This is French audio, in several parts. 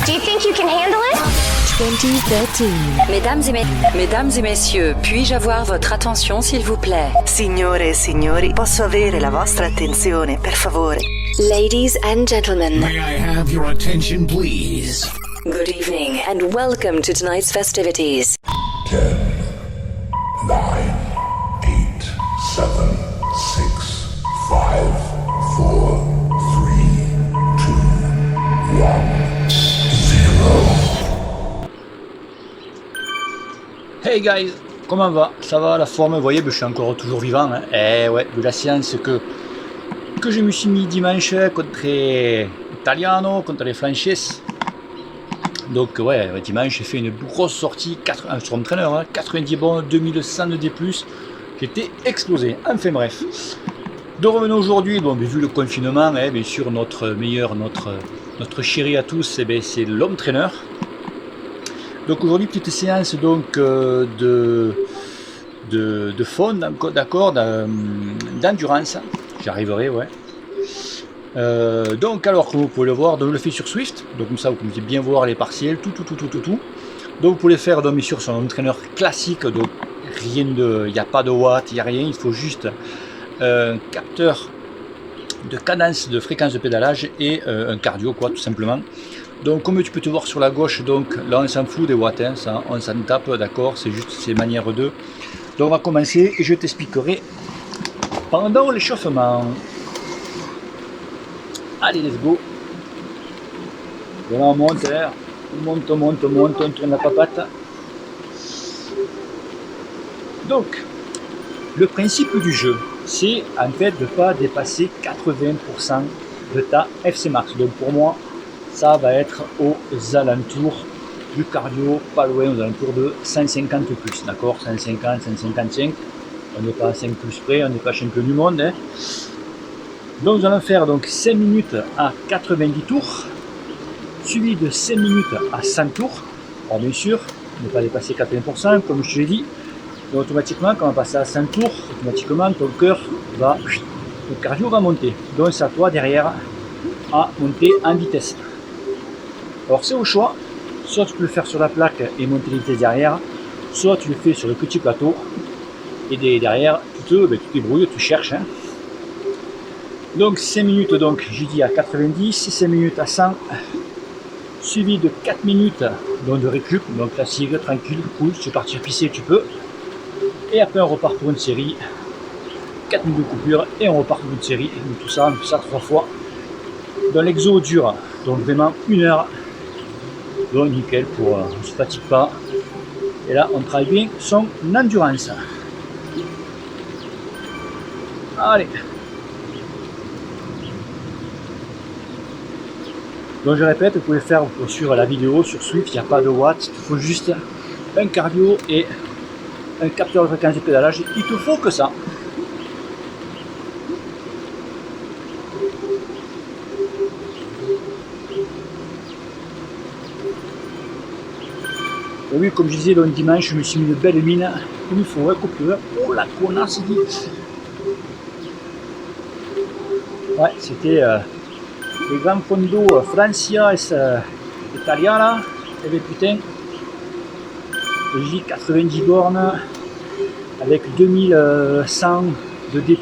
Do you think you can handle it? 2013. Mesdames et messieurs, puis-je avoir votre attention s'il vous plaît? Signore e signori, posso avere la vostra attenzione, per favore? Ladies and gentlemen, May I have your attention, please? good evening and welcome to tonight's festivities. 10, 9, 8, 7, 6, 5, 4, 3, 2, 1, 0. Hey guys, comment va? Ça va la forme? Vous voyez, je suis encore toujours vivant. Hein. Eh ouais, de la séance que je me suis mis dimanche contre Italiano, contre les Frances. Donc ouais, dimanche j'ai fait une grosse sortie, sur mon traîneur, hein, 90 bons, 2100 de D+, j'étais explosé. Enfin bref. Donc revenons aujourd'hui, bon, vu le confinement, hein, bien sûr notre chéri à tous, eh c'est l'homme traîneur. Donc aujourd'hui petite séance donc de fond, d'accord, d'endurance, j'y arriverai, ouais. Donc alors comme vous pouvez le voir, donc je le fais sur Swift, donc comme ça vous pouvez bien voir les partiels, tout. Donc vous pouvez le faire donc bien sûr sur un entraîneur classique, donc rien de, il n'y a pas de watts, il n'y a rien, il faut juste un capteur de cadence, de fréquence de pédalage et un cardio quoi tout simplement. Donc comme tu peux te voir sur la gauche, donc là on s'en fout des watts, hein, ça, on s'en tape, d'accord, c'est juste ces manières 2. Donc on va commencer et je t'expliquerai pendant l'échauffement. Allez, let's go. Voilà, on monte, hein. On tourne la papate. Donc, le principe du jeu, c'est en fait de ne pas dépasser 80% de ta FC Max. Donc pour moi, ça va être aux alentours du cardio, pas loin, aux alentours de 150 plus, d'accord, 150, 155. On n'est pas à 5 plus près, on n'est pas champion du monde, hein. Donc nous allons faire donc 5 minutes à 90 tours, suivi de 5 minutes à 100 tours. Alors bien sûr, ne pas dépasser 80%, comme je te l'ai dit. Donc automatiquement, quand on va passer à 100 tours, automatiquement ton cœur va, ton cardio va monter. Donc c'est à toi derrière à monter en vitesse. Alors c'est au choix, soit tu peux le faire sur la plaque et monter les vitesses derrière, soit tu le fais sur le petit plateau et derrière tu te débrouilles, tu cherches. Hein. Donc 5 minutes, donc j'ai dit à 90, 5 minutes à 100, suivi de 4 minutes donc de récup, donc classique, tranquille, cool, tu veux partir pisser, tu peux. Et après on repart pour une série, 4 minutes de coupure et on repart pour une série, donc tout ça, on fait ça 3 fois. Donc l'exo dure, donc vraiment 1 heure, donc nickel, pour on ne se fatigue pas. Et là on travaille bien son endurance. Allez. Donc je répète, vous pouvez faire sur la vidéo, sur Swift, il n'y a pas de watts, il faut juste un cardio et un capteur de fréquence de pédalage, il te faut que ça. Et oui, comme je disais, donc dimanche, je me suis mis une belle mine, comme il faut, coupure. Oh la connasse dit. Ouais, c'était... les grands fondo Francia et Italiana, et bien putain, j'ai dit 90 bornes avec 2100 de D+,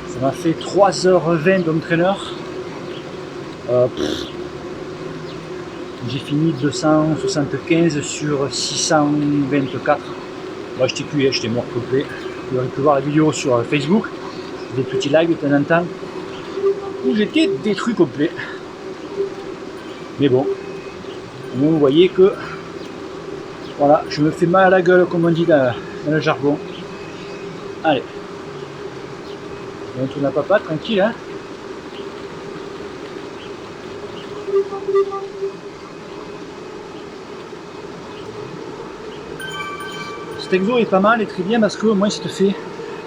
ça m'a fait 3h20 d'entraîneur. J'ai fini 275 sur 624. Moi j'étais cuit, j'étais mort complet. Vous aurez pu voir la vidéo sur Facebook, des petits lives de temps en temps, où j'étais détruit complet. Mais bon, vous voyez que voilà, je me fais mal à la gueule comme on dit dans le jargon. Allez, on tourne la papa tranquille, hein. Cet exo est pas mal et très bien parce que au moins ça te fait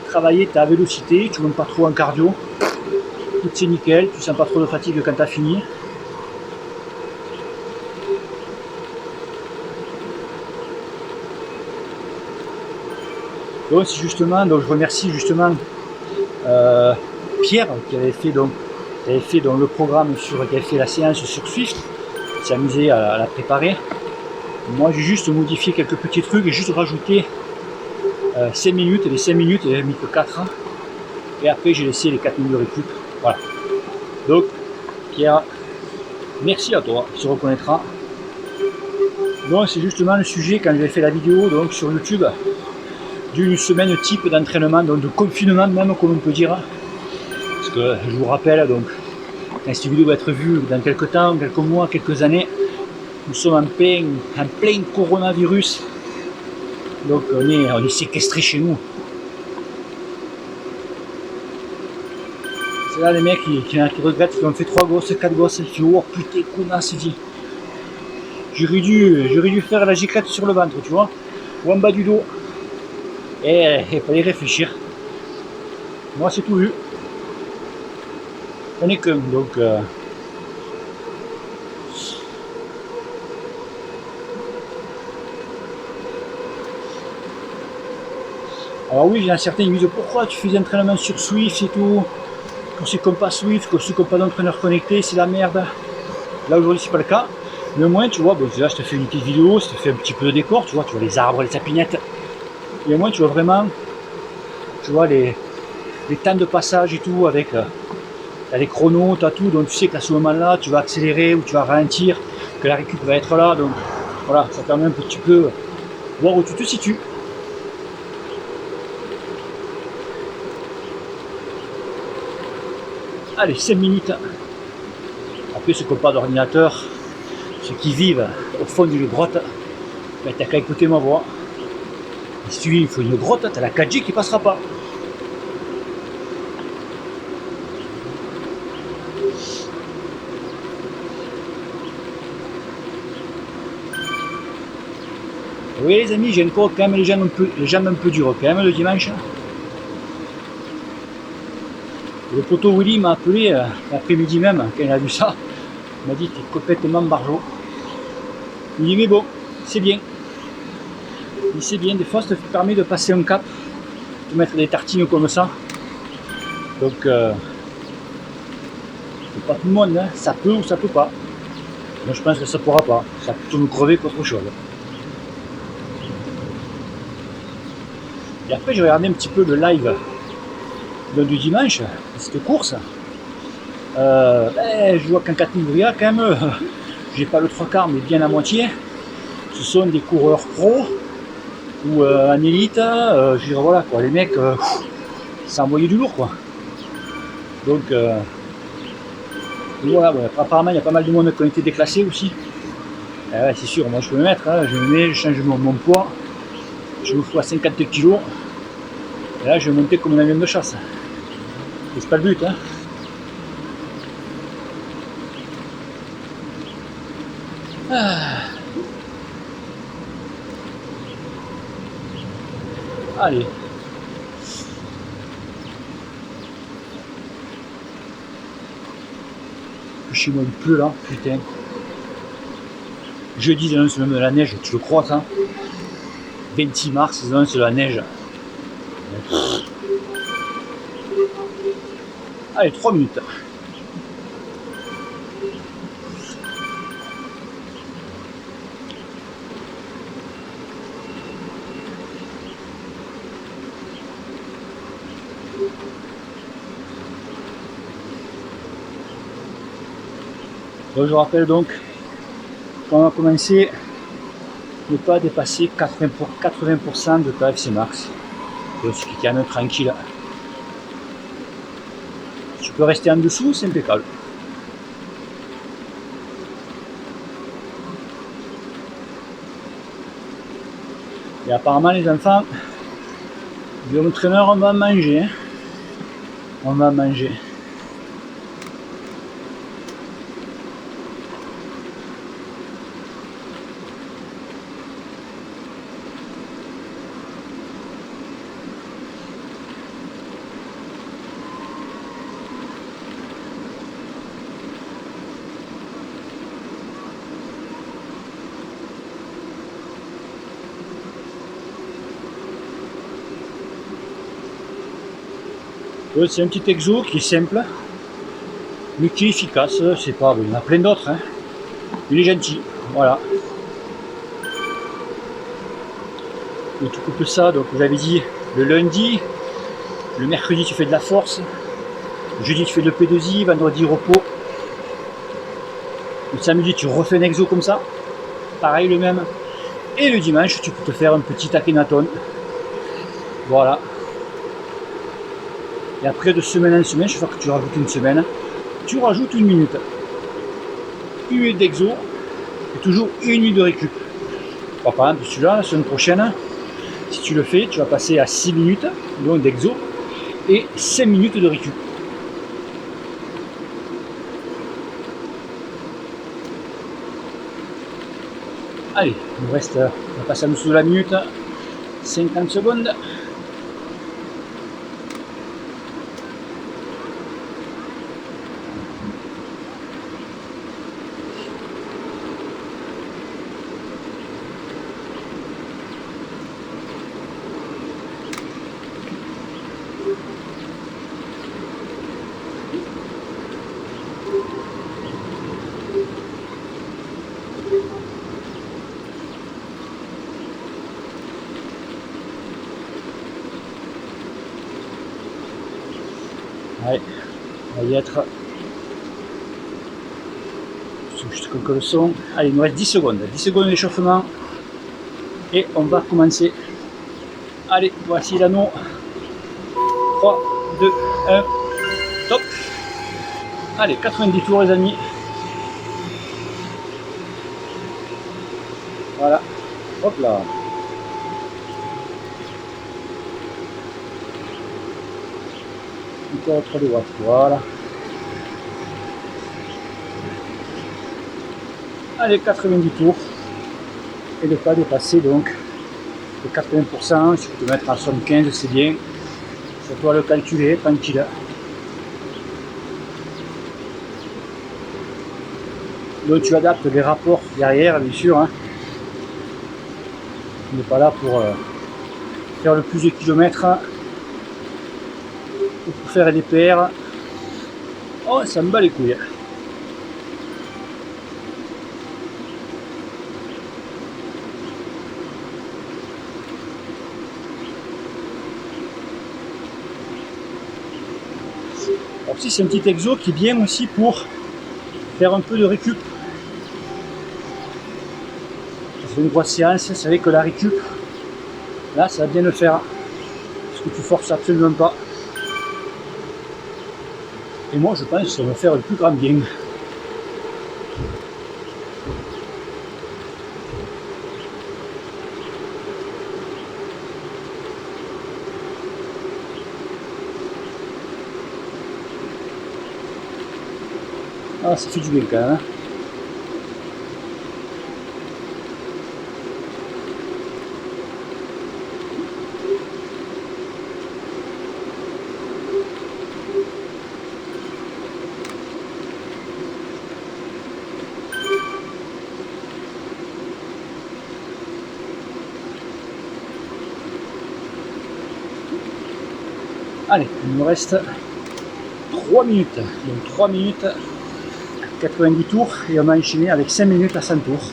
travailler ta vélocité, tu ne montes pas trop en cardio. Tout c'est nickel, tu sens pas trop de fatigue quand tu as fini. Donc justement, donc je remercie justement Pierre qui avait fait donc le programme qui avait fait la séance sur Swift. s'est amusé à la préparer. Moi j'ai juste modifié quelques petits trucs et juste rajouté 5 minutes, et les 5 minutes j'ai mis que 4 ans. Et après j'ai laissé les 4 minutes de récup. Voilà. Donc Pierre, merci à toi, tu te reconnaîtras. Donc c'est justement le sujet quand j'avais fait la vidéo donc sur YouTube d'une semaine type d'entraînement, donc de confinement même comme on peut dire. Parce que je vous rappelle donc quand cette vidéo va être vue dans quelques temps, quelques mois, quelques années, nous sommes en plein coronavirus. Donc on est séquestrés chez nous. C'est là les mecs qui regrettent qu'ils ont fait 3 gosses, 4 gosses, ils disent oh putain connasse, il dit. J'aurais dû faire la giclette sur le ventre, tu vois, ou en bas du dos. Et il fallait réfléchir. Moi c'est tout vu. On est qu'un, donc alors oui, il y en a certains qui me disent pourquoi tu fais des entraînements sur Swift et tout, que c'est comme pas Swift, que c'est comme pas d'entraîneur connecté, c'est la merde. Là aujourd'hui c'est pas le cas. Mais au moins tu vois, bon, déjà je te fais une petite vidéo, je te fais un petit peu de décor, tu vois les arbres, les sapinettes. Et au moins tu vois vraiment, tu vois les temps de passage et tout avec t'as les chronos, t'as tout, donc tu sais qu'à ce moment-là tu vas accélérer ou tu vas ralentir, que la récup va être là, donc voilà, ça permet un petit peu voir où tu te situes. Allez, 5 minutes. Après ceux qui n'ont pas d'ordinateur, ceux qui vivent au fond d'une grotte, ben, t'as qu'à écouter ma voix. Et si tu vis il faut une grotte, t'as la 4G qui passera pas. Oui les amis, j'ai encore quand même les jambes un peu dures quand même le dimanche. Le poteau Willy m'a appelé l'après-midi même, quand il a vu ça, il m'a dit t'es complètement barjot. Il dit mais bon, c'est bien. Il dit c'est bien, des fois ça te permet de passer un cap, de mettre des tartines comme ça. Donc c'est pas tout le monde, hein. Ça peut ou ça peut pas. Moi je pense que ça pourra pas, ça peut plutôt nous crever qu'autre chose. Et après j'ai regardé un petit peu le live du dimanche, cette course. Je vois qu'en catégorie A quand même, j'ai pas le 3/4 mais bien la moitié. Ce sont des coureurs pro ou en élite. Je veux dire, voilà quoi, les mecs, ça envoyé du lourd quoi. Donc voilà, ouais, apparemment il y a pas mal de monde qui ont été déclassés aussi. Ouais, c'est sûr, moi je peux me mettre, hein, je me mets, je change mon poids, je me fous à 50 kg. Et là je vais monter comme un avion de chasse. Et c'est pas le but, hein. Allez. Chez moi il pleut là, putain. Jeudi ils annoncent même de la neige, tu le crois ça? 26 mars ils annoncent de la neige. Allez, 3 minutes. Donc, je rappelle donc qu'on a commencé ne pas dépasser 80% de ta FC Max. Donc, ce qui est quand même tranquille. Si tu peux rester en dessous, c'est impeccable. Et apparemment les enfants, le entraîneur, on va manger. Hein. On va manger. C'est un petit exo qui est simple, mais qui est efficace. C'est pas, il y en a plein d'autres. Hein. Il est gentil, voilà. Et tu coupes ça, donc vous avez dit le lundi, le mercredi tu fais de la force, le jeudi tu fais de P2I, vendredi repos. Le samedi tu refais un exo comme ça, pareil le même. Et le dimanche tu peux te faire un petit Akhenaton. Voilà. Et après de semaine en semaine, chaque fois que tu rajoutes une semaine, tu rajoutes une minute. Une minute d'exo et toujours une minute de récup. Bon, par exemple celui-là, la semaine prochaine, si tu le fais, tu vas passer à 6 minutes donc d'exo et 5 minutes de récup. Allez, il nous reste, on va passer en dessous de la minute, 50 secondes. Allez, on va y être. Juste quelques leçons. Allez, il nous reste 10 secondes. 10 secondes d'échauffement. Et on va commencer. Allez, voici l'anneau. 3, 2, 1. Top. Allez, 90 tours les amis. Voilà. Hop là. Encore 3 de watts. Voilà. Allez, 90 tours. Et ne pas dépasser donc les 80%. Si tu peux mettre à 75, c'est bien. C'est toi le calculer, tranquille. Donc tu adaptes les rapports derrière, bien sûr. Hein. Tu n'es pas là pour faire le plus de kilomètres ou pour faire des PR. Oh, ça me bat les couilles. Alors si c'est un petit exo qui est bien aussi pour faire un peu de récup. C'est une grosse séance, c'est vrai que la récup, là ça va bien le faire. Parce que tu forces absolument pas. Et moi je pense que ça va faire le plus grand bien. Ah, ça fait du bien quand même. Hein. Allez, il nous reste 3 minutes. Donc 3 minutes, 90 tours, et on va enchaîner avec 5 minutes à 100 tours.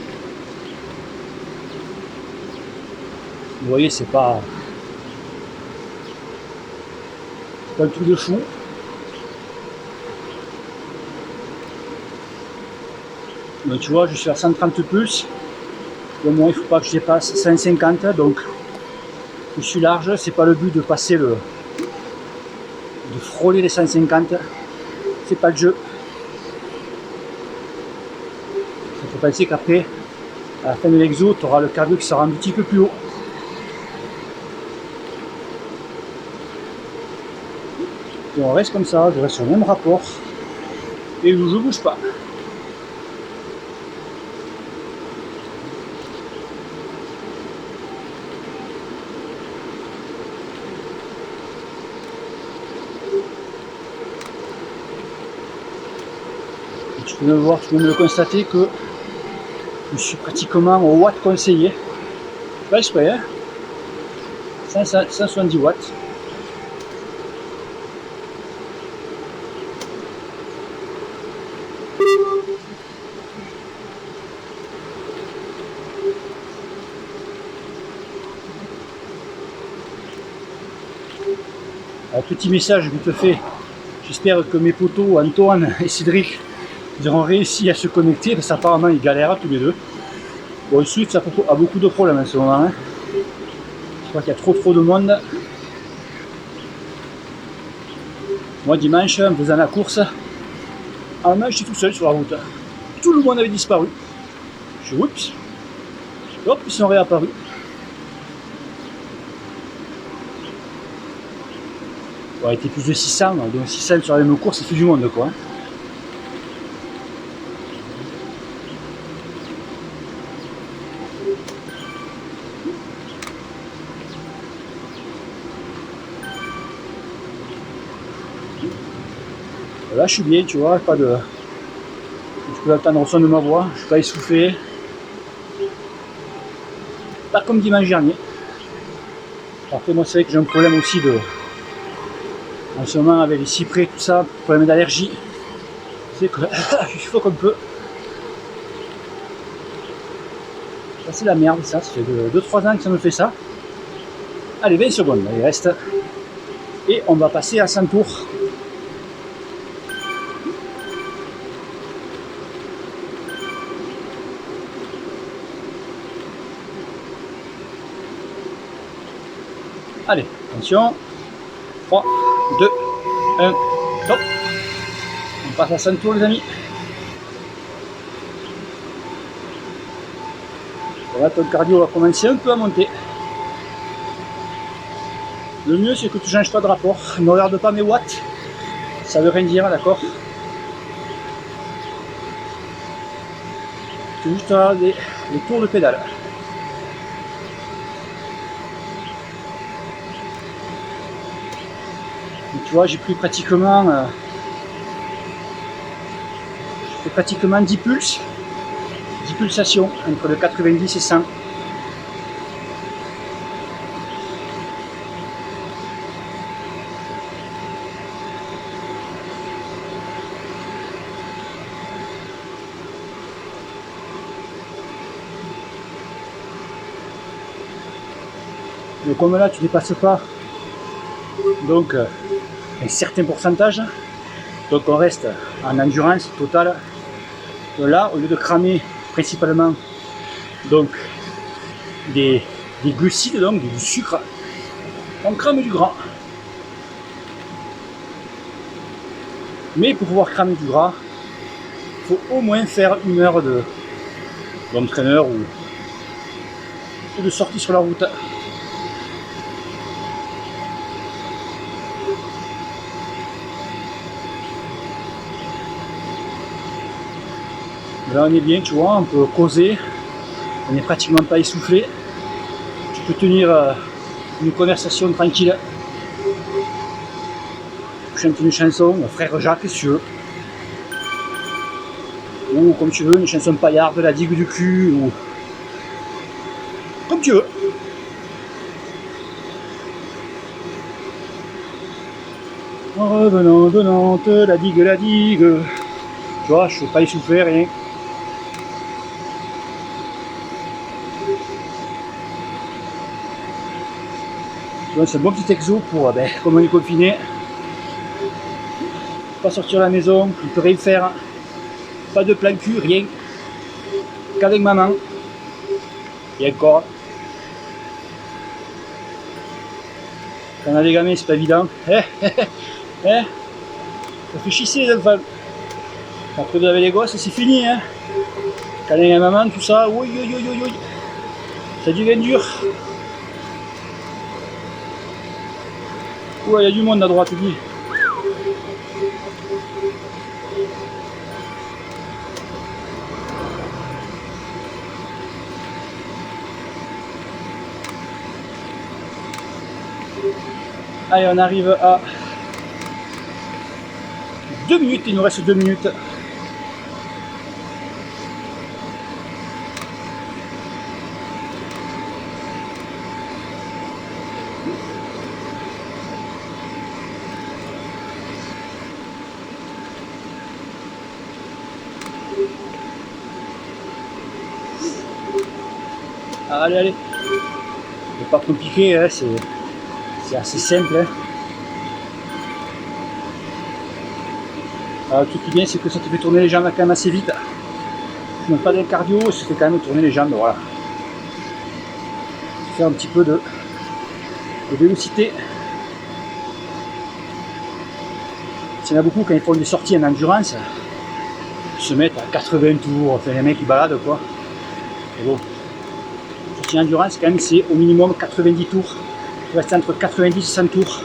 Vous voyez, c'est pas un truc de fou. Donc tu vois, je suis à 130 plus. Au moins, il ne faut pas que je dépasse 150. Donc, je suis large. C'est pas le but de passer de frôler les 150. C'est pas le jeu. Il faut penser qu'après, à la fin de l'exo, tu auras le cardio qui sera un petit peu plus haut. Et on reste comme ça, je reste sur le même rapport. Et je ne bouge pas. Et tu peux me voir, tu peux me le constater que je suis pratiquement au watt conseillé. Pas exprès, hein. 170 watts. Un petit message vite fait. J'espère que mes potos Antoine et Cédric ils auront réussi à se connecter parce qu'apparemment ils galèrent tous les deux. Bon, Swift a beaucoup de problèmes en ce moment. Hein. Je crois qu'il y a trop de monde. Moi dimanche, en faisant la course, je suis tout seul sur la route. Tout le monde avait disparu. Je suis oups. Hop, ils sont réapparus. On a été plus de 600, donc 600 sur la même course, ça fait du monde quoi. Là je suis bien, tu vois, pas de. Tu peux attendre le son de ma voix, je suis pas essoufflé. Pas comme dimanche dernier. Après moi c'est vrai que j'ai un problème aussi de. En ce moment avec les cyprès, tout ça, problème d'allergie. C'est que je suffoque un peu. Ça c'est la merde ça fait 2-3 ans que ça me fait ça. Allez 20 secondes, il reste. Et on va passer à 100 tours. Allez, attention. 3, 2, 1, top. On passe à 100 tours les amis. Voilà, ton cardio va commencer un peu à monter. Le mieux c'est que tu ne changes pas de rapport. Ne regarde pas mes watts. Ça veut rien dire, d'accord. Tu juste regarder les tours de pédale. Et tu vois, j'ai pris pratiquement, j'ai fait pratiquement 10 pulses, 10 pulsations entre le 90 et 100. Mais comme là, tu ne dépasses pas donc un certain pourcentage, donc on reste en endurance totale. Là, au lieu de cramer principalement donc des glucides, donc du sucre, on crame du gras. Mais pour pouvoir cramer du gras, il faut au moins faire 1 heure d'entraîneur ou de sortie sur la route. Là on est bien, tu vois, on peut causer, on n'est pratiquement pas essoufflé. Tu peux tenir une conversation tranquille. Tu chantes une chanson, Frère Jacques si tu veux. Ou comme tu veux, une chanson paillarde, la digue du cul, ou comme tu veux. En revenant de Nantes, la digue, la digue. Tu vois, je ne suis pas essoufflé, rien. C'est un bon petit exo pour, comme on est confiné, pas sortir de la maison, on peut rien faire, pas de plan cul, rien, qu'avec maman, et encore, quand on a des gamins c'est pas évident, ça fait chisser les enfants, après vous avez les gosses c'est fini, hein. Quand il y a la maman tout ça, oui, ça devient dur. Ouais, il y a du monde à droite, dis. Allez, on arrive à 2 minutes, il nous reste 2 minutes. Allez, c'est pas compliqué, hein, c'est assez simple. Hein. Le truc qui est bien, c'est que ça te fait tourner les jambes quand même assez vite. Tu n'as pas de cardio, ça fait quand même tourner les jambes, voilà. Faire un petit peu de vélocité. Il y en a beaucoup quand ils font des sorties en endurance, ils se mettent à 80 tours, enfin les mecs ils baladent quoi. Et bon, sortie en endurance quand même c'est au minimum 90 tours. Tu restes entre 90 et 100 tours.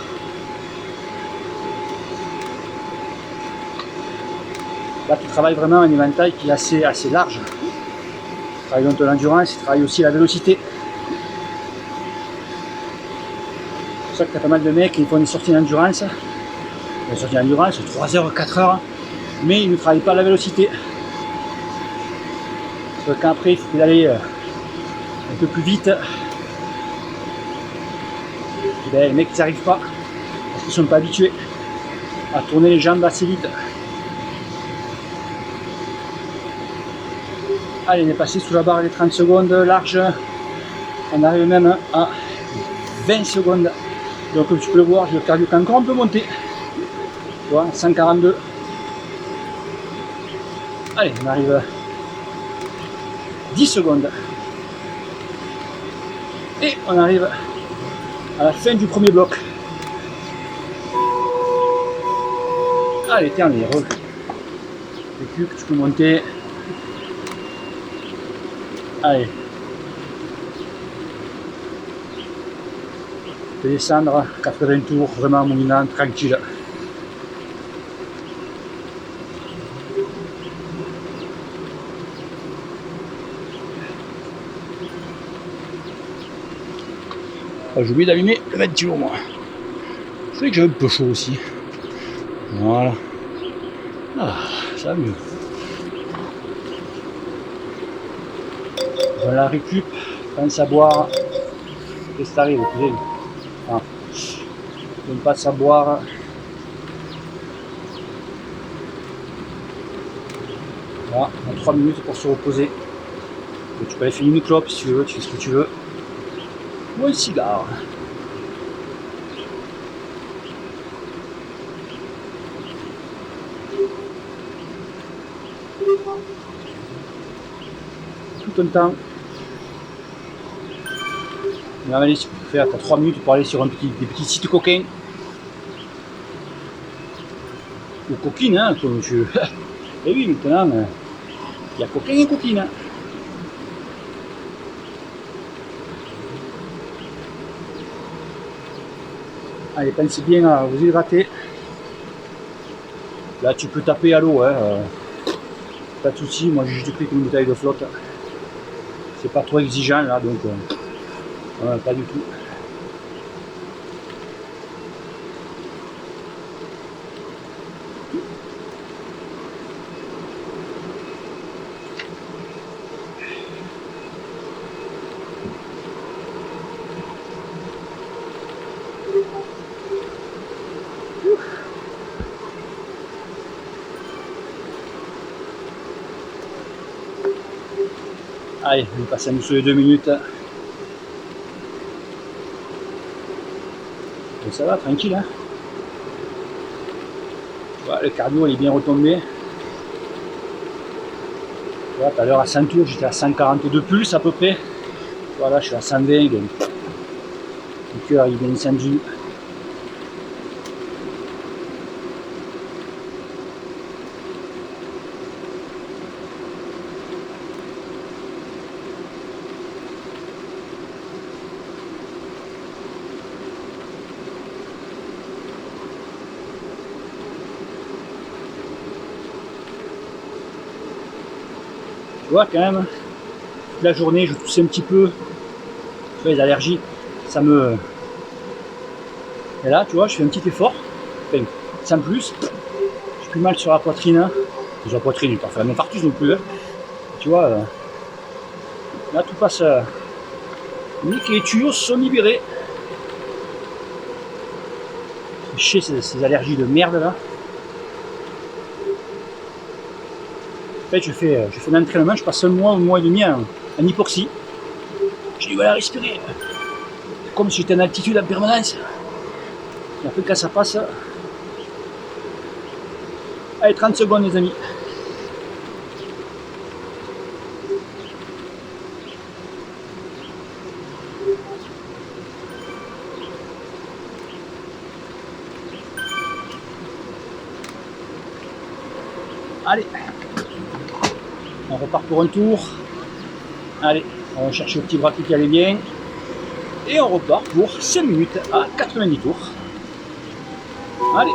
Là tu travailles vraiment un éventail qui est assez large. Tu travailles donc l'endurance, tu travailles aussi la vélocité. C'est pour ça que tu as pas mal de mecs qui font des sorties d'endurance. Des sorties d'endurance, 3 heures, 4 heures, mais ils ne travaillent pas la vélocité. Parce qu'après il faut pédaler un peu plus vite. Et ben, les mecs ils n'y arrivent pas parce qu'ils ne sont pas habitués à tourner les jambes assez vite. Allez, on est passé sous la barre des 30 secondes large. On arrive même à 20 secondes. Donc comme tu peux le voir, j'ai le cardio qui a encore un peu monté. Tu vois, 142. Allez, on arrive à 10 secondes. Et on arrive à la fin du premier bloc. Allez, terminé. Récup, tu peux monter. Allez. Je peux descendre 80 tours, vraiment mouvement, tranquille. J'ai oublié d'allumer le ventilo moi. Je sais que j'ai un peu chaud aussi. Voilà. Ah, ça va mieux. Dans la récup, pense à boire. Qu'est-ce qui t'arrive, cousin? Ah. On passe à boire. Voilà, on a 3 minutes pour se reposer. Et tu peux aller fumer une clope si tu veux, tu fais ce que tu veux. Ou un cigare. Tout un temps. Mais allez, tu peux faire 3 minutes pour aller sur des petits sites coquins. Ou coquines, hein, comme tu veux. Et oui, maintenant, il y a coquins et coquines. Hein. Allez, pensez bien à vous hydrater. Là, tu peux taper à l'eau, hein. Pas de soucis, moi j'ai juste pris une bouteille de flotte. C'est pas trop exigeant là, donc pas du tout. Allez, on passe à nous sur les 2 minutes. Donc ça va, tranquille. Hein, tu vois, le cardio il est bien retombé. Tu vois, tout à l'heure à 100 tours, j'étais à 142 pulses à peu près. Voilà, je suis à 120, donc le cœur il est bien descendu. Tu vois quand même, toute la journée je toussais un petit peu, tu vois les allergies, ça me... Et là tu vois je fais un petit effort, enfin, sans plus, j'ai plus mal sur la poitrine, sur la poitrine, je vais pas faire un infarctus non plus, hein. Tu vois, là tout passe nickel, les tuyaux sont libérés. Chier ces allergies de merde là. En fait, je fais un entraînement, je passe un mois et demi en hypoxie. J'ai du mal à respirer. Comme si j'étais en altitude en permanence. Et après, quand ça passe, Allez, 30 secondes les amis. Allez, on repart pour un tour. Allez, on cherche le petit braquet qui allait bien. Et on repart pour 5 minutes à 90 tours. Allez.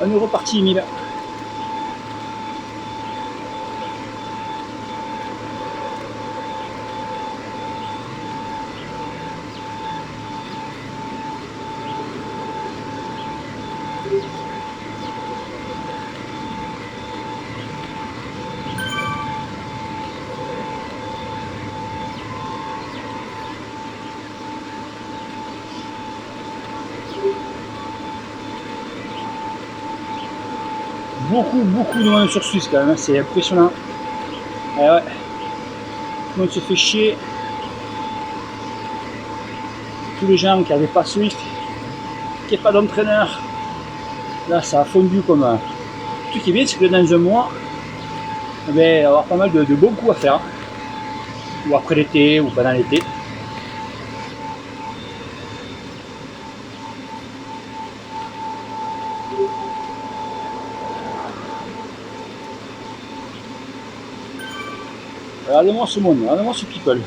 On est reparti, Emile. Beaucoup de monde sur Suisse quand même, c'est impressionnant. Et ouais, tout le monde se fait chier. Tous les gens qui n'avaient pas Swift, qui n'avaient pas d'entraîneur, là ça a fondu comme un. Tout qui est bien, c'est que dans un mois, il va y avoir pas mal de bons coups à faire. Ou après l'été, ou pendant l'été. Regardez-moi ce monde, regardez-moi ce people.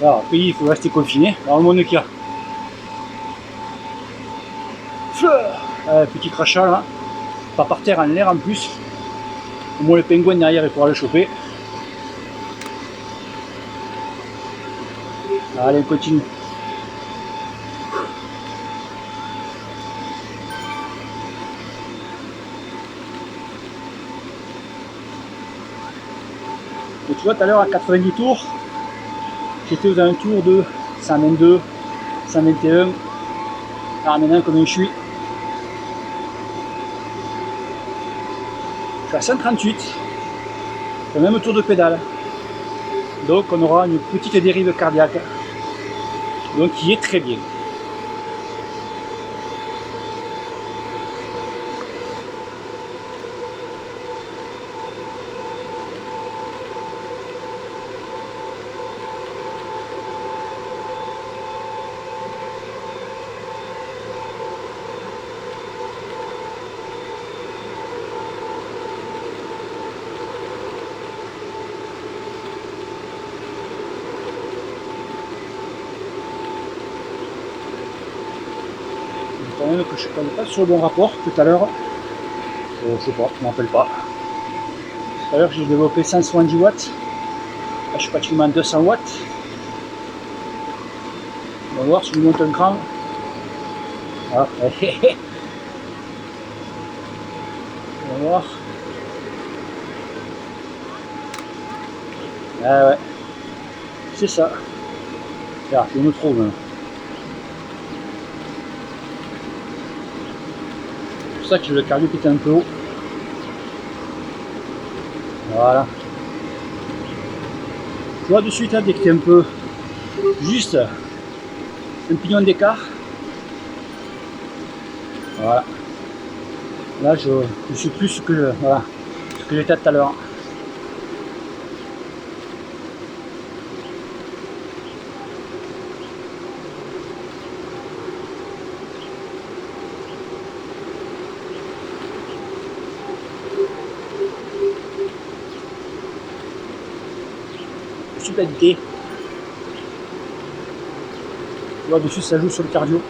Alors, après, il faut rester confiné. Alors, le monde qu'il y a. Petit crachat là. Pas par terre, en l'air en plus. Au moins, le pingouin derrière, il pourra le choper. Allez, on continue. Et tu vois, tout à l'heure à 90 tours, j'étais aux alentours de 122, 121. Alors maintenant, combien je suis? Je suis à 138, le même tour de pédale. Donc on aura une petite dérive cardiaque, donc qui est très bien. Même que je ne connais pas sur le bon rapport tout à l'heure. Je sais pas, je ne m'en rappelle pas. Tout à l'heure j'ai développé 170 watts. Là je suis pratiquement 200 watts. On va voir si je monte un cran. Ah, on va voir. Ah ouais. C'est ça. Regarde, je me trouve. C'est pour ça que le cardio était un peu haut. Voilà. Tu vois de suite, hein, dès que tu es un peu juste un pignon d'écart. Voilà. Là je suis plus ce que voilà, ce que j'étais tout à l'heure. Stupidité. Tu vois, dessus ça joue sur le cardio.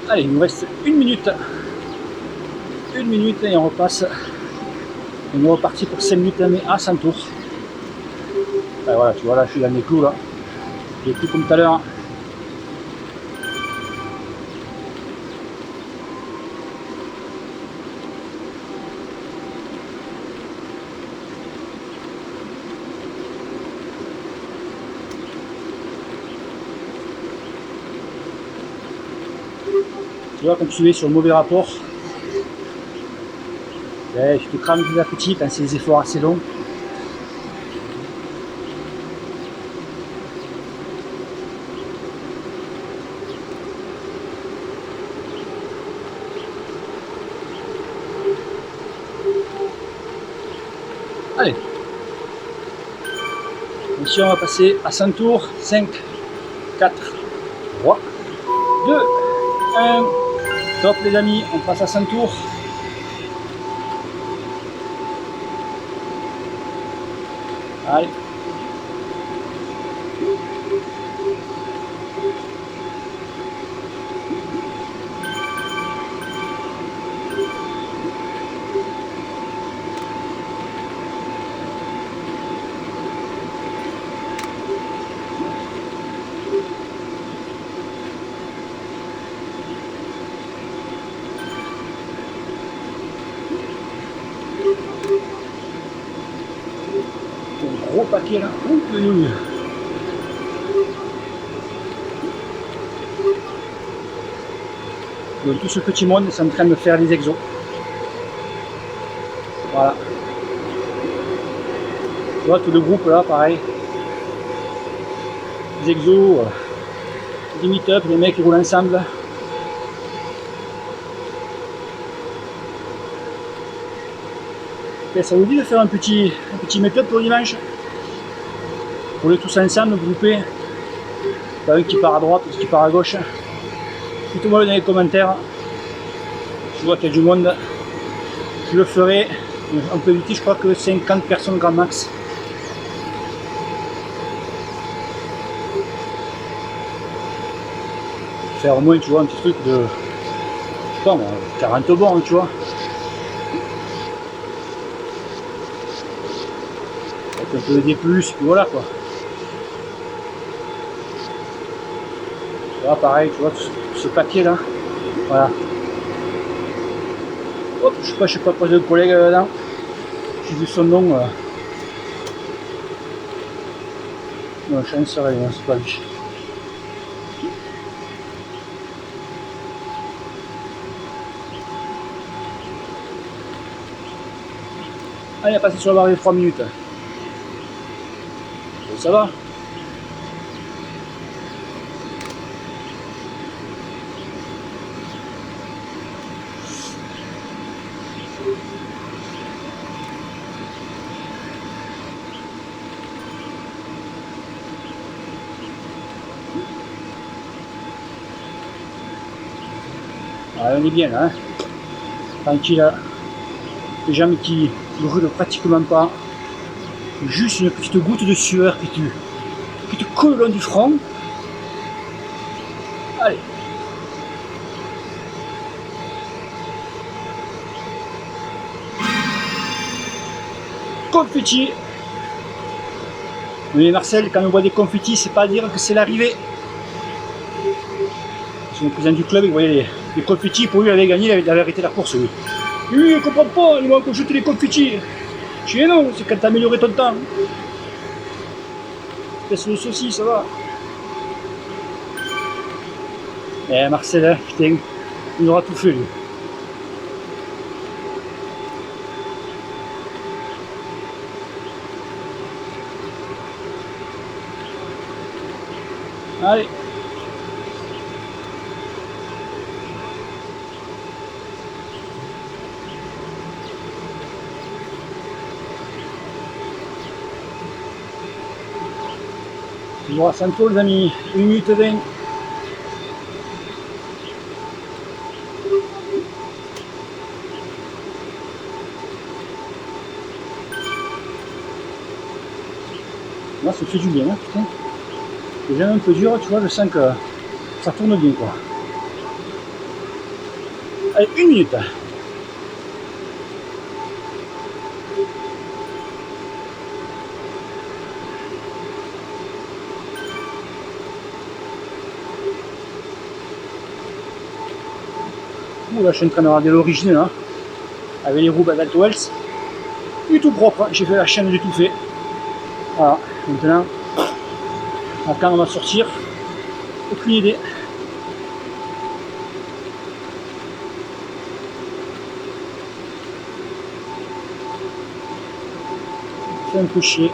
Allez, il nous reste une minute. Une minute et on repasse. On est reparti pour 5 minutes à 100 tours. Et voilà, tu vois là, je suis dans les clous là. J'ai plus comme tout à l'heure. Tu vois, quand tu es sur le mauvais rapport, ben, tu te crames petit à petit quand c'est des efforts assez longs. Allez. Ici on va passer à 100 tours. 5, 4, 3, 2, 1. Top les amis, on passe à 100 tours. Allez. Un gros paquet là. Donc, tout ce petit monde est en train de faire les exos. Voilà. Tu vois, tout le groupe là, pareil. Les exos, des meet-up, les mecs qui roulent ensemble. Et ça vous dit de faire un petit meet-up pour dimanche? Pour les tous ensemble, groupés. Pas un qui part à droite, l'autre qui part à gauche. Dites-moi dans les commentaires. Je vois qu'il y a du monde. Je le ferai. On peut éviter, je crois que 50 personnes grand max. Faire au moins, tu vois, un petit truc de, je sais pas moi, 40 bornes, tu vois. Avec un peu de D+, puis voilà quoi. Là, pareil, tu vois, ce paquet là. Voilà. Hop, je sais pas poser de collègue là-dedans. J'ai vu son nom. Non, je ne sais rien, c'est pas lui. Allez, il a passé sur la barre des 3 minutes. Et ça va. Ah, on est bien là, hein. Tranquille, là. Les jambes qui ne roulent pratiquement pas. Juste une petite goutte de sueur qui te colle le long du front. Allez. Confetti. Mais Marcel, quand on voit des confettis, c'est pas à dire que c'est l'arrivée. C'est le président du club, il voyait les confettis, pour lui, il avait gagné, il avait arrêté la course. Lui, il comprend pas, il m'a encore jeté les confettis. Je dis non, c'est quand t'as amélioré ton temps. Laisse le saucisson, ça va. Eh Marcel, putain, il aura tout fait lui. Allez. Il aura 100 tours les amis, 1 minute 20. Là ça fait du bien, hein, putain. C'est jamais un peu dur, tu vois, je sens que ça tourne bien quoi. Allez, 1 minute. Là je suis en train de regarder l'origine là, avec les roues Basalt Wells, du tout propre, j'ai fait la chaîne, j'ai tout fait. Voilà, maintenant, quand on va sortir, aucune idée. fait un peu chier.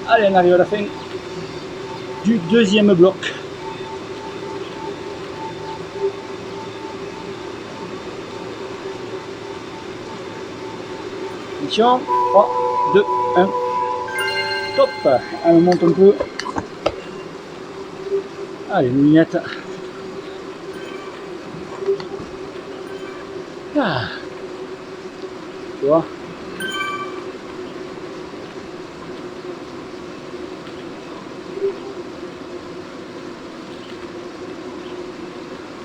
Allez, on arrive à la fin du deuxième bloc. Attention, 3, 2, 1. Top. On monte un peu. Allez, les lunettes. Ah. Tu vois.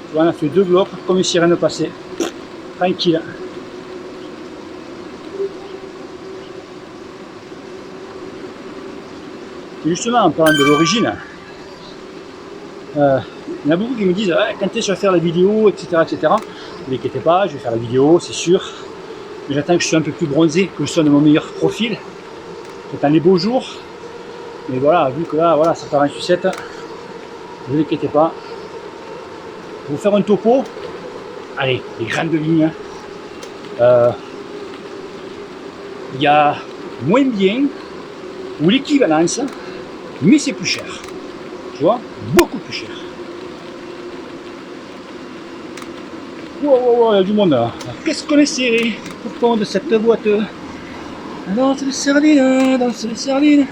Tu vois, on a fait 2 blocs comme une sirène passée. Tranquille. Et justement, en parlant de l'origine, il y en a beaucoup qui me disent quand est-ce que je vais faire la vidéo, etc. etc. Ne t'inquiétez pas, je vais faire la vidéo, c'est sûr. Mais j'attends que je sois un peu plus bronzé, que je sois de mon meilleur profil. J'attends les beaux jours. Mais voilà, vu que là, voilà, ça part en sucette, ne vous inquiétez pas. Je vais vous faire un topo. Allez, les grandes lignes. Il y a moins bien, ou l'équivalence, mais c'est plus cher. Tu vois, beaucoup plus cher. Wow, il y a du monde là. Qu'est-ce qu'on est serré au fond de cette boîte? Danse les sardines, danse les sardines.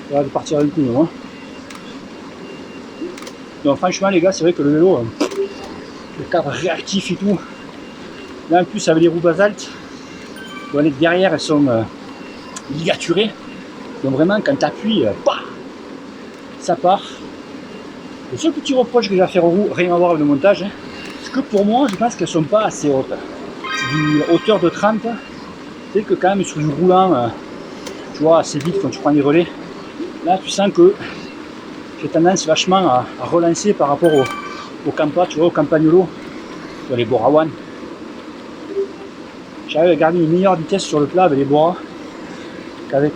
Ça va partir un coup, non? Donc franchement les gars, c'est vrai que le vélo, le cadre réactif et tout. Là en plus avec les roues basalte, les derrière elles sont ligaturées. Donc vraiment quand tu appuies, ça part. Le seul petit reproche que j'ai à faire aux roues, rien à voir avec le montage, c'est que pour moi je pense qu'elles sont pas assez hautes. C'est d'une hauteur de 30. C'est que quand même sur du roulant, tu vois, assez vite quand tu prends les relais, là tu sens que j'ai tendance vachement à relancer par rapport au Campa, tu vois, au Campagnolo, sur les Borawan. J'arrive à garder une meilleure vitesse sur le plat avec les Bora qu'avec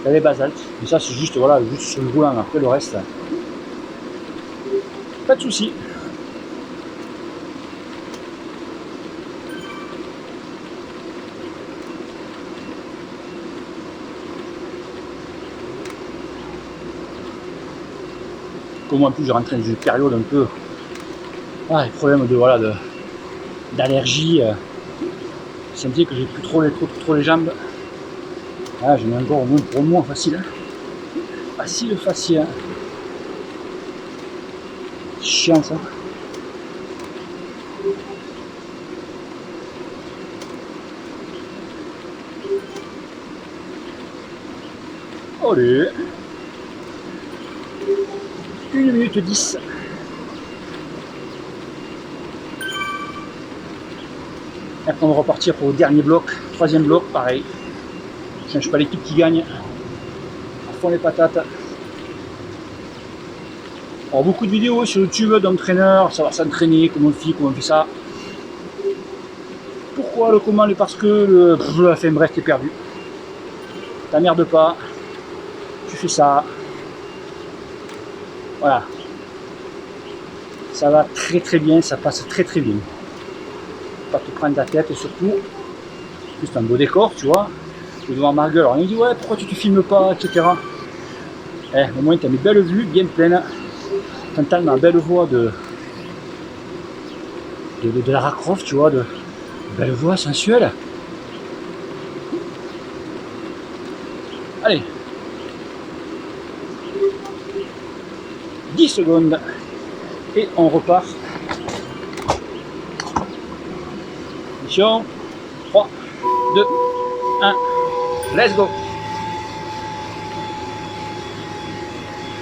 les basaltes. Mais ça c'est juste, voilà, juste sur le roulant, après le reste, pas de soucis. Comme moi en plus je rentre dans une période un peu les problèmes de voilà d'allergie, ça me dit que j'ai plus trop les jambes. J'en ai encore au moins pour un mois facile, facile. C'est chiant ça. Allez, 1 minute 10. Après on va repartir pour le dernier bloc, troisième bloc, pareil. Je change pas l'équipe qui gagne. À fond les patates. Alors beaucoup de vidéos sur YouTube d'entraîneurs, savoir s'entraîner, comment on fait ça. Pourquoi, le comment, le parce que, enfin bref, t'es perdu. T'emmerdes pas. Tu fais ça. Voilà. Ça va très très bien, ça passe très très bien. Pas te prendre la tête et surtout, c'est un beau décor, tu vois. Je vais devant ma gueule, alors il me dit ouais pourquoi tu te filmes pas, etc. Au moins tu as mes belles vues, bien pleines. T'entends ma belle voix de Lara Croft, tu vois, de belle voix sensuelle. Allez. 10 secondes. Et on repart. Mission. 3, 2, 1. Let's go.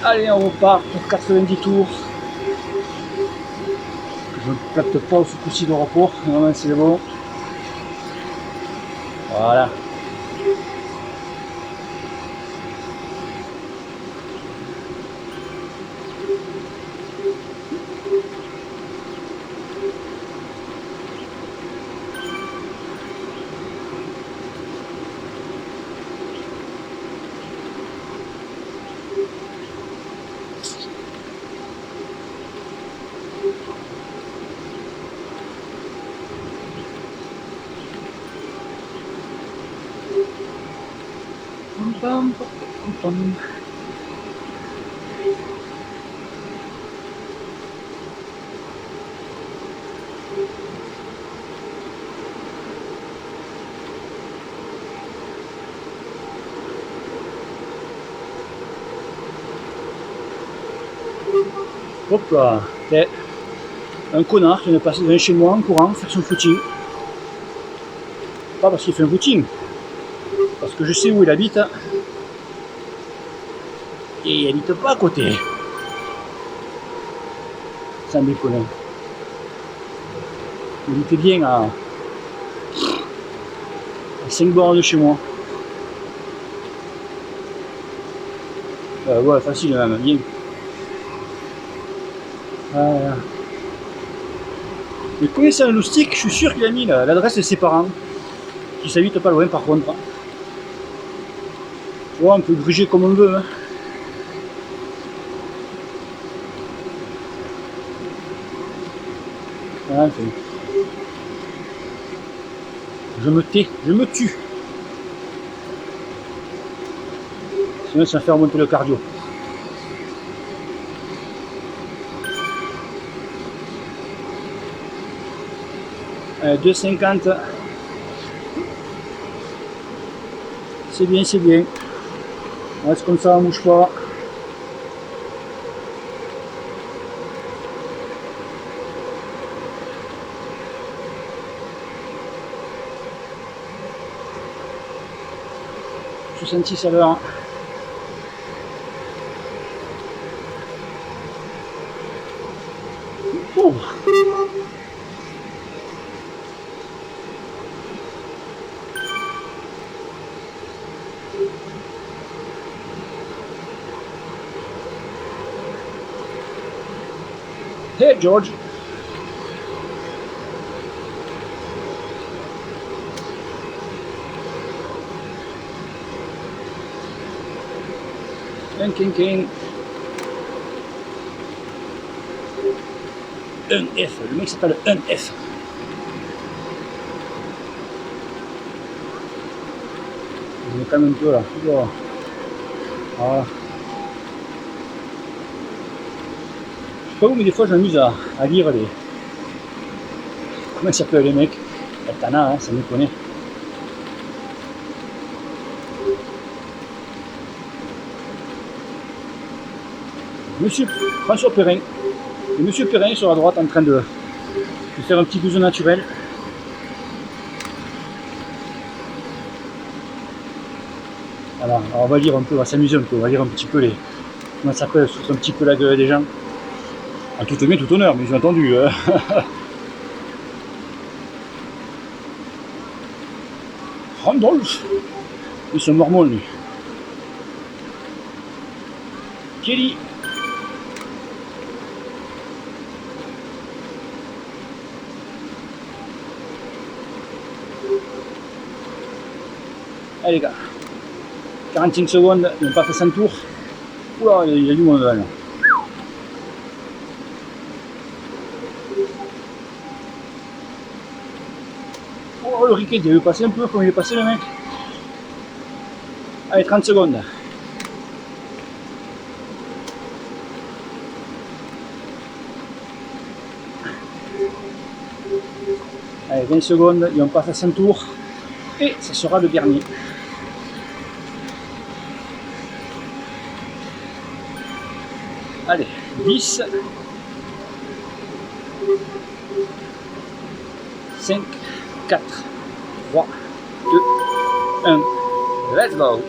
Allez, on repart pour 90 tours. Je ne plate pas au coup-ci de repos. Non, c'est bon. Voilà. pam, pam, pam. Hop là, c'est un connard qui vient de passer devant chez moi en courant faire son footing. Pas parce qu'il fait un footing, parce que je sais où il habite. Et il habite pas à côté. Ça me déconne. Il habitait bien à 5 bornes de chez moi. Ouais, facile même, bien. Voilà. Mais connaissant le loustic, je suis sûr qu'il a mis l'adresse de ses parents, qui s'habitent pas loin par contre. Tu vois, on peut gruger comme on veut. Hein. Voilà, je me tais, je me tue. Sinon ça fait remonter le cardio. Allez, 2,50. C'est bien, c'est bien. On reste comme ça, on bouge pas. Je suis senti à l'heure. Oh. Hey George. King. Un F, le mec s'appelle un F. Je me calme un peu là. Voilà. Je sais pas où, mais des fois je m'amuse à lire les. Comment ils s'appellent les mecs? T'en as, hein, ça me connaît. Monsieur François Perrin. Et Monsieur Perrin sur la droite en train de faire un petit bouson naturel. Voilà, alors on va lire un peu, on va s'amuser un peu, on va lire un petit peu les. Comment ça s'appelle, sur un petit peu la gueule des gens. En tout bien, tout honneur, mais j'ai entendu. Randolph, ils sont mormons lui. Kelly. Allez les gars, 45 secondes, on passe à 100 tours. Oula, il y a du monde là. Oh le Riquet, il veut passer un peu, comme il est passé le mec. Allez, 30 secondes. Allez, 20 secondes, et on passe à 100 tours. Et ça sera le dernier. Allez, 10, 5, 4, 3, 2, 1, let's go.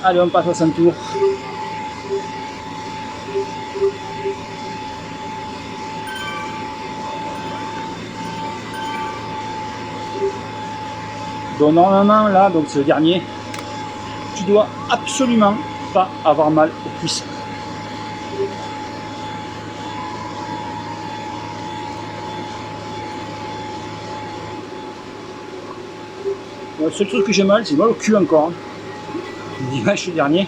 Allez, on passe à 100 tours. Donc normalement là, donc c'est le dernier, tu dois absolument pas avoir mal aux cuisses. Le seul truc que j'ai mal, c'est mal au cul encore. Le dimanche dernier.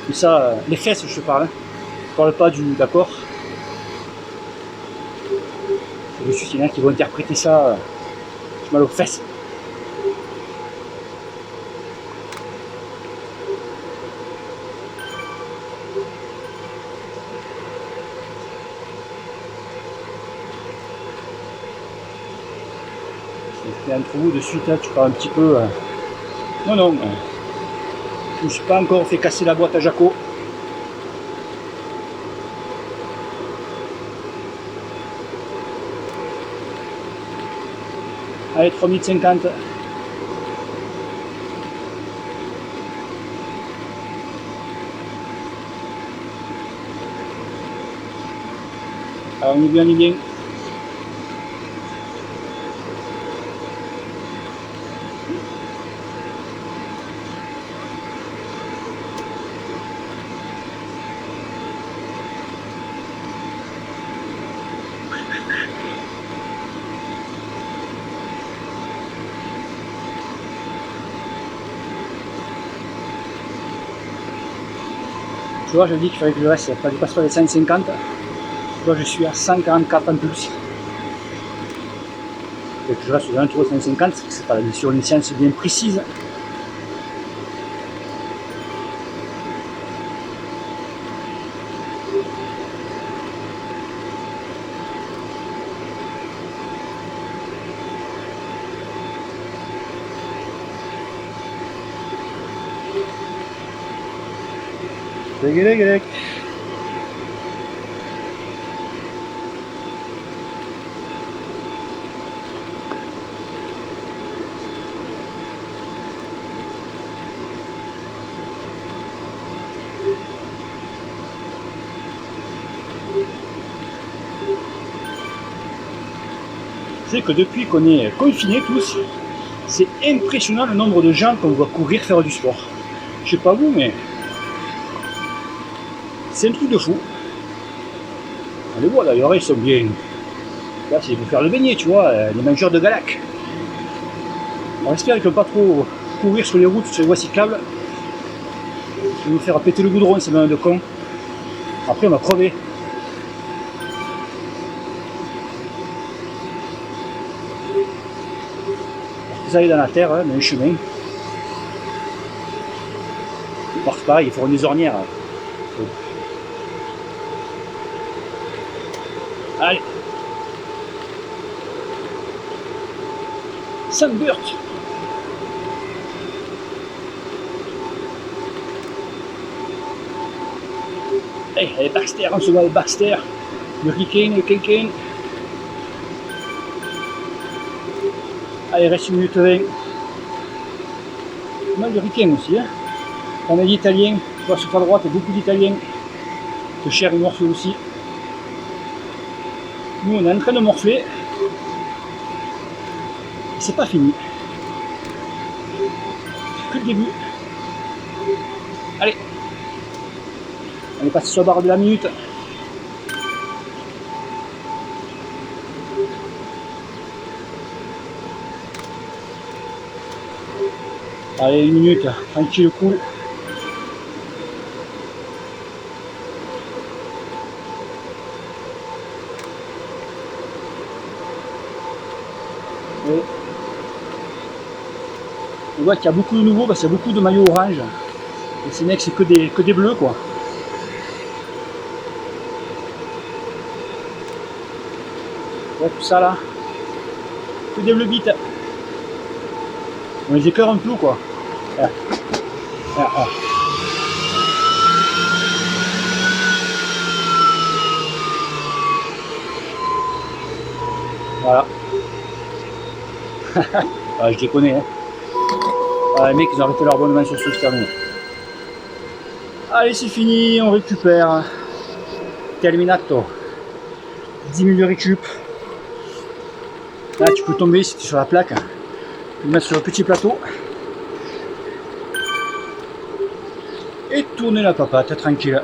Mais ça, les fesses je te parle. Je parle pas du d'accord. Je suis qu'il y en a qui vont interpréter ça. J'ai mal aux fesses. Et entre vous, de suite, là, tu pars un petit peu. Non, non. Je ne me suis pas encore fait casser la boîte à Jaco. Allez, 3 minutes 50. Alors, on est bien, on est bien. Tu vois, je dis qu'il fallait que je reste, pas dépasse pas les 150. Tu vois, je suis à 144 en plus. Et que je reste dans l'entour de 150, c'est pas sur une séance bien précise. Grec. C'est que depuis qu'on est confinés tous, c'est impressionnant le nombre de gens qu'on voit courir faire du sport. Je sais pas vous, mais c'est un truc de fou. On les voit d'ailleurs, ils sont bien. Là, c'est pour faire le beignet, tu vois, les mangeurs de Galac. On espère qu'ils ne vont pas trop courir sur les routes, sur les voies cyclables. Ils vont nous faire péter le goudron, ces mains de cons. Après, on va crever. Ils allaient dans la terre, hein, dans un chemin. Ils partent pareil, ils feront des ornières. Allez. Sunbird. Allez, Baxter, on se voit avec Baxter. Le Hurricane, le Kenken. Allez, reste 1 minute 20. Pas mal de Hurricane aussi. Hein. On a dit italien. Tu vois, sur ta droite, il y a beaucoup d'Italiens. Le cher est morflé aussi. Nous, on est en train de morfler. C'est pas fini. C'est que le début. Allez. On est passé sur la barre de la minute. Allez, 1 minute. Tranquille, cool. Et on voit qu'il y a beaucoup de nouveaux parce qu'il y a beaucoup de maillots orange. Et ces mecs, c'est que des bleus, quoi. Ouais, tout ça là, que des bleus bites. On les écœure un peu, quoi. Ah. Ah, ah. Voilà. Ah, je les connais, hein. Ah, les mecs, ils ont arrêté leur abonnement sur ce terminé. Allez, c'est fini, on récupère. Terminato. 10 000 de récup. Là, tu peux tomber si tu es sur la plaque. Tu peux le mettre sur le petit plateau. Et tourner la papate, tranquille.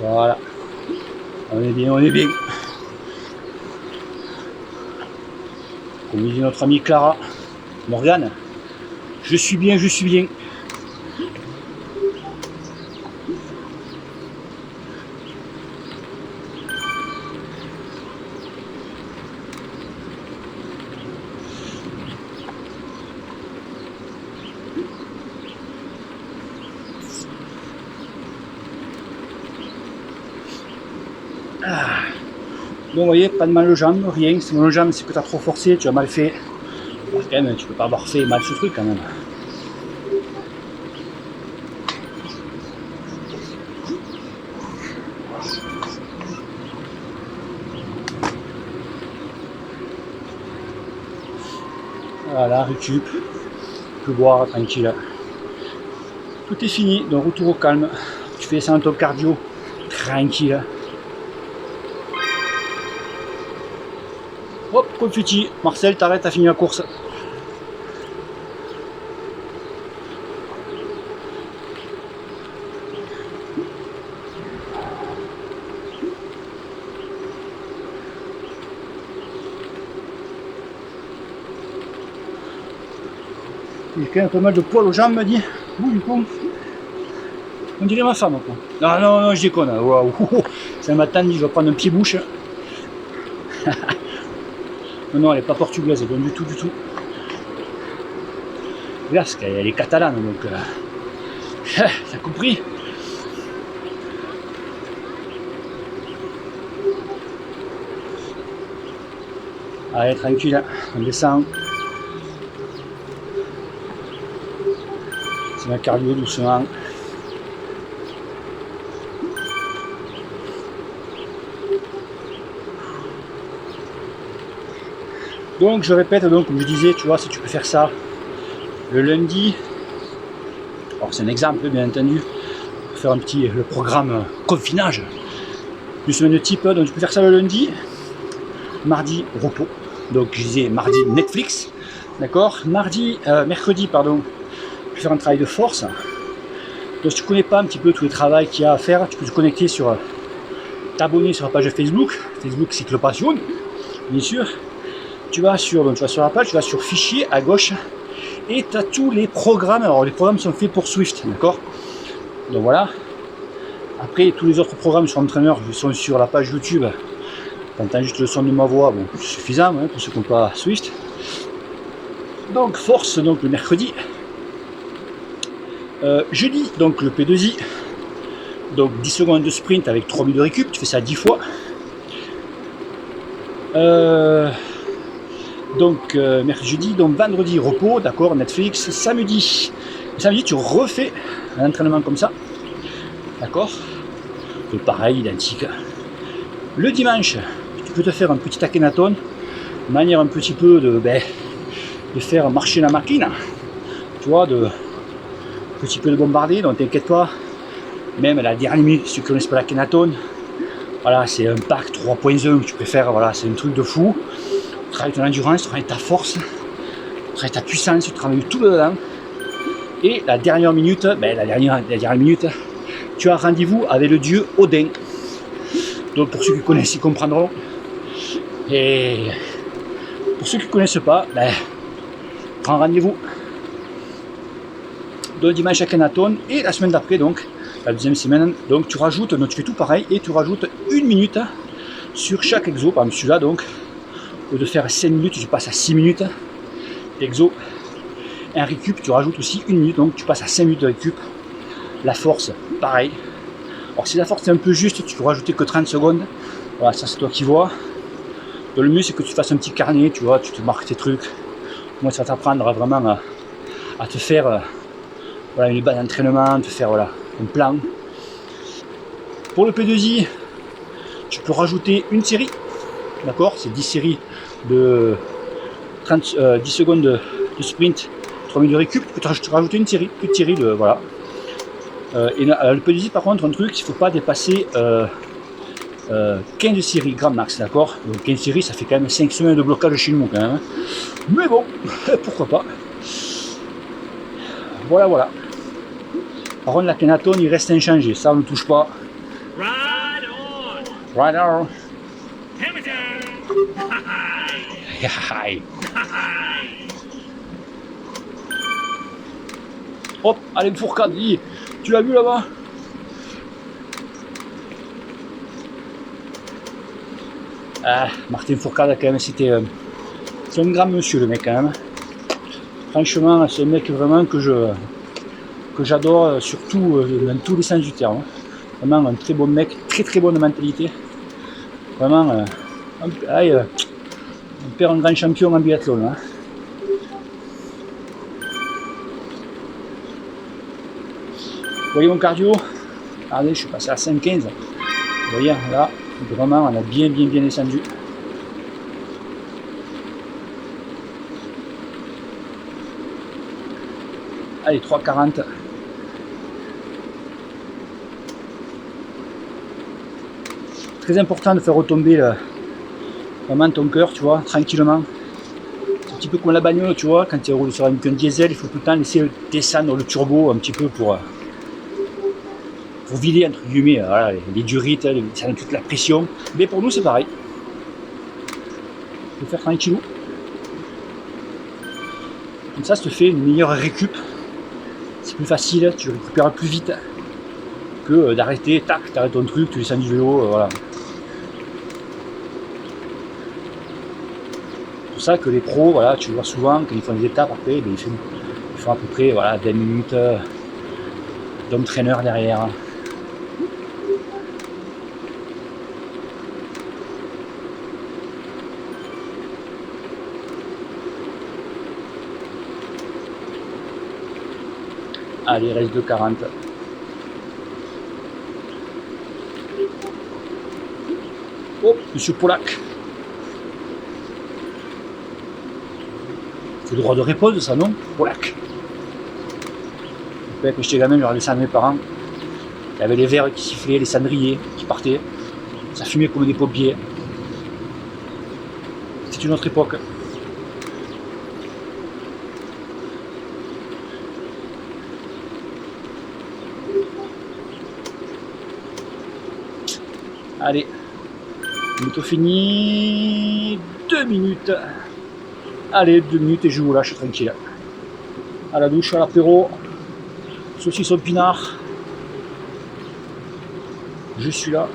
Voilà. On est bien, on est bien. Comme dit notre amie Clara, Morgane, je suis bien, je suis bien. Donc vous voyez, pas de mal aux jambes, rien. Si mal aux jambes, c'est que tu as trop forcé, tu as mal fait. Bon, quand même, tu peux pas avoir fait mal ce truc quand même. Voilà, récup, tu peux boire tranquille. Tout est fini, donc retour au calme. Tu fais ça en ton cardio, tranquille. Hop, confetti. Marcel, t'arrêtes, t'as fini la course. J'ai quand même pas mal de poils aux jambes, me dit. Ouh, du coup. On dirait ma femme, quoi. Non, non, non, je déconne. Waouh. Ça m'attend, je vais prendre un pied bouche. Non, non, elle n'est pas portugaise, elle du tout, du tout. Regarde, parce qu'elle est catalane, donc. T'as compris? Allez, tranquille, on descend. C'est ma cardio doucement. Donc je répète, donc comme je disais, tu vois, si tu peux faire ça le lundi, alors c'est un exemple bien entendu, pour faire un petit le programme confinage du semaine de type, donc tu peux faire ça le lundi, mardi repos, donc je disais mardi Netflix, d'accord, mercredi pardon, je vais faire un travail de force. Donc si tu ne connais pas un petit peu tous les travaux qu'il y a à faire, tu peux te connecter sur, t'abonner sur la page Facebook Cyclopassion, bien sûr. Tu vas sur la page, tu vas sur fichier à gauche et tu as tous les programmes. Alors les programmes sont faits pour Swift, d'accord. Donc voilà. Après tous les autres programmes sur l'entraîneur sont sur la page YouTube. Tu entends juste le son de ma voix, bon, c'est suffisant hein, pour ceux qui n'ont pas Swift. Donc force, donc le mercredi. Jeudi, donc le P2I. Donc 10 secondes de sprint avec 3 minutes de récup, tu fais ça 10 fois. Donc mercredi, donc vendredi repos, d'accord, Netflix, samedi tu refais un entraînement comme ça, d'accord, et pareil, identique. Le dimanche, tu peux te faire un petit akhenaton, de manière un petit peu de faire marcher la machine, tu vois, un petit peu de bombarder, donc t'inquiète pas, même à la dernière minute, si tu ne connais pas l'akhenaton, voilà, c'est un pack 3.1 que tu peux faire, voilà, c'est un truc de fou. Tu travailles ton endurance, tu travailles ta force, tu travailles ta puissance, tu travailles tout dedans. Et la dernière minute, la dernière minute, tu as rendez-vous avec le dieu Odin. Donc pour ceux qui connaissent, ils comprendront. Et pour ceux qui ne connaissent pas, prends rendez-vous. Donc dimanche à Akhenaton et la semaine d'après, donc la deuxième semaine, donc tu rajoutes, donc tu fais tout pareil et tu rajoutes 1 minute sur chaque exo. Par exemple celui-là, donc au lieu de faire 5 minutes, tu passes à 6 minutes d'exo. Un récup, tu rajoutes aussi 1 minute, donc tu passes à 5 minutes de récup. La force, pareil. Alors si la force est un peu juste, tu peux rajouter que 30 secondes. Voilà, ça c'est toi qui vois. Donc, le mieux c'est que tu fasses un petit carnet, tu vois, tu te marques tes trucs. Moi ça va t'apprendre vraiment à te faire voilà, une base d'entraînement, te faire voilà, un plan. Pour le P2I, tu peux rajouter une série. D'accord, c'est 10 séries de 10 secondes de sprint, 3 minutes de récup, tu peux rajouter une série, petite série de voilà. Et le P2I par contre, un truc, il ne faut pas dépasser 15 séries grand max, d'accord. Donc 15 séries, ça fait quand même 5 semaines de blocage chez nous quand même. Mais bon, pourquoi pas. Voilà, voilà. Par contre, l'Akhenaton, il reste inchangé, ça on ne touche pas. Right on. Hop, allez Fourcade, tu l'as vu là-bas? Ah, Martin Fourcade quand même, c'est un grand monsieur le mec quand même. Franchement, c'est un mec vraiment que j'adore, surtout dans tous les sens du terme. Vraiment un très bon mec, très très bonne mentalité. Vraiment On perd un grand champion en biathlon. Hein. Vous voyez mon cardio? Regardez, je suis passé à 5,15. Vous voyez, là, vraiment, on a bien descendu. Allez, 3,40. Très important de faire retomber vraiment ton cœur, tu vois, tranquillement. C'est un petit peu comme la bagnole, tu vois, quand tu roules sur un diesel, il faut tout le temps laisser descendre le turbo un petit peu pour vider, entre guillemets, voilà, les durites, ça donne toute la pression. Mais pour nous, c'est pareil. Il faut faire tranquillou. Comme ça te fait une meilleure récup. C'est plus facile, tu récupères plus vite que d'arrêter, tac, t'arrêtes ton truc, tu descends du vélo, voilà. C'est pour ça que les pros, voilà, tu vois souvent quand ils font des étapes après, ben, ils font à peu près voilà, 20 minutes d'entraîneur derrière. Allez, il reste 2,40. Oh, monsieur Polak. C'est le droit de réponse, ça, non? Polak. Quand j'étais gamin, je regardais ça à mes parents. Il y avait les verres qui sifflaient, les cendriers qui partaient. Ça fumait comme des pompiers. C'est une autre époque. Allez, bientôt fini. 2 minutes. Allez, 2 minutes et je vous lâche tranquille. À la douche, à l'apéro. Saucisson pinard. Je suis là.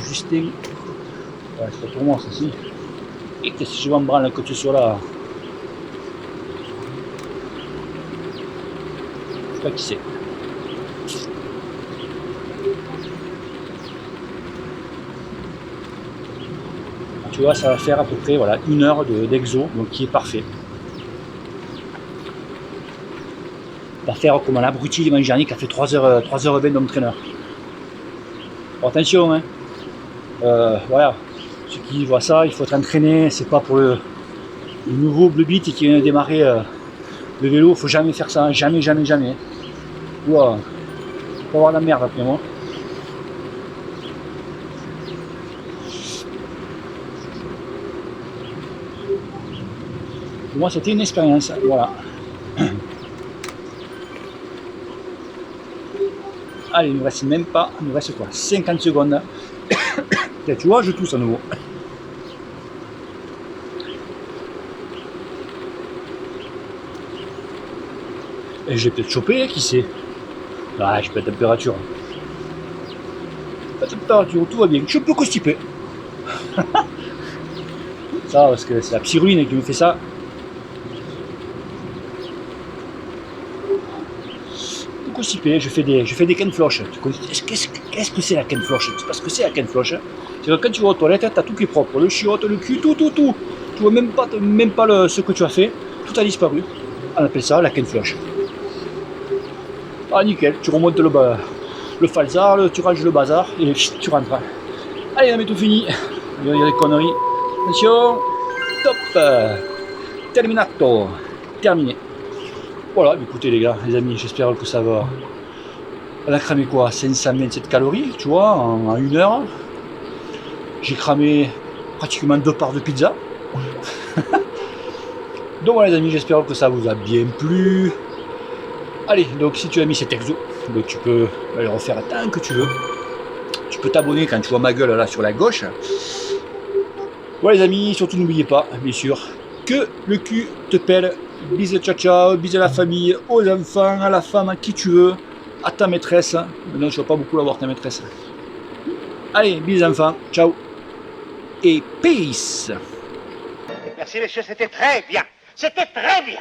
Justin. Ouais, c'est pas pour moi, ça, si. Et qu'est-ce que je m'en branle que tu sois là? Je sais pas qui c'est. Tu vois, ça va faire à peu près voilà, 1 heure d'exo, donc qui est parfait. On va faire comme un abruti dimanche dernier qui a fait 3h20 d'entraîneur. Bon, attention, hein. Voilà, ceux qui voient ça, il faut être entraîné, c'est pas pour le nouveau bleu beat qui vient de démarrer le vélo, il faut jamais faire ça, jamais. Wow. Faut avoir la merde après moi. Pour moi, c'était une expérience, voilà. Allez, il ne nous reste même pas, il nous reste quoi, 50 secondes. Tu vois, je tousse à nouveau. Et j'ai peut-être chopé, qui sait? Ah, j'ai pas de température. Pas de température, tout va bien. Je suis un peu constipé. Ça, parce que c'est la pyruline qui me fait ça. Constipé, je fais des Ken-Floche. Qu'est-ce que c'est la Ken-Floche? C'est parce que c'est la Ken-Floche. C'est que quand tu vas aux toilettes, tu as tout qui est propre. Le chiotte, le cul, tout. Tu vois même pas ce que tu as fait. Tout a disparu. On appelle ça la Ken-Floche. Ah, nickel. Tu remontes le falzar, tu ranges le bazar et tu rentres. Allez, on est tout fini. Il y a des conneries. Attention. Top. Terminato. Terminé. Voilà, écoutez les gars, les amis, j'espère que ça va. On a cramé quoi? 527 calories, tu vois, en 1 heure. J'ai cramé pratiquement 2 parts de pizza. Donc voilà les amis, j'espère que ça vous a bien plu. Allez, donc si tu as mis cet exo, donc tu peux le refaire tant que tu veux. Tu peux t'abonner quand tu vois ma gueule là sur la gauche. Voilà les amis, surtout n'oubliez pas, bien sûr, que le cul te pèle. Bisous, ciao, bisous à la famille, aux enfants, à la femme, à qui tu veux, à ta maîtresse. Non, je ne vais pas beaucoup l'avoir ta maîtresse. Allez, bisous enfants, ciao. Et peace. Merci messieurs, c'était très bien. C'était très bien.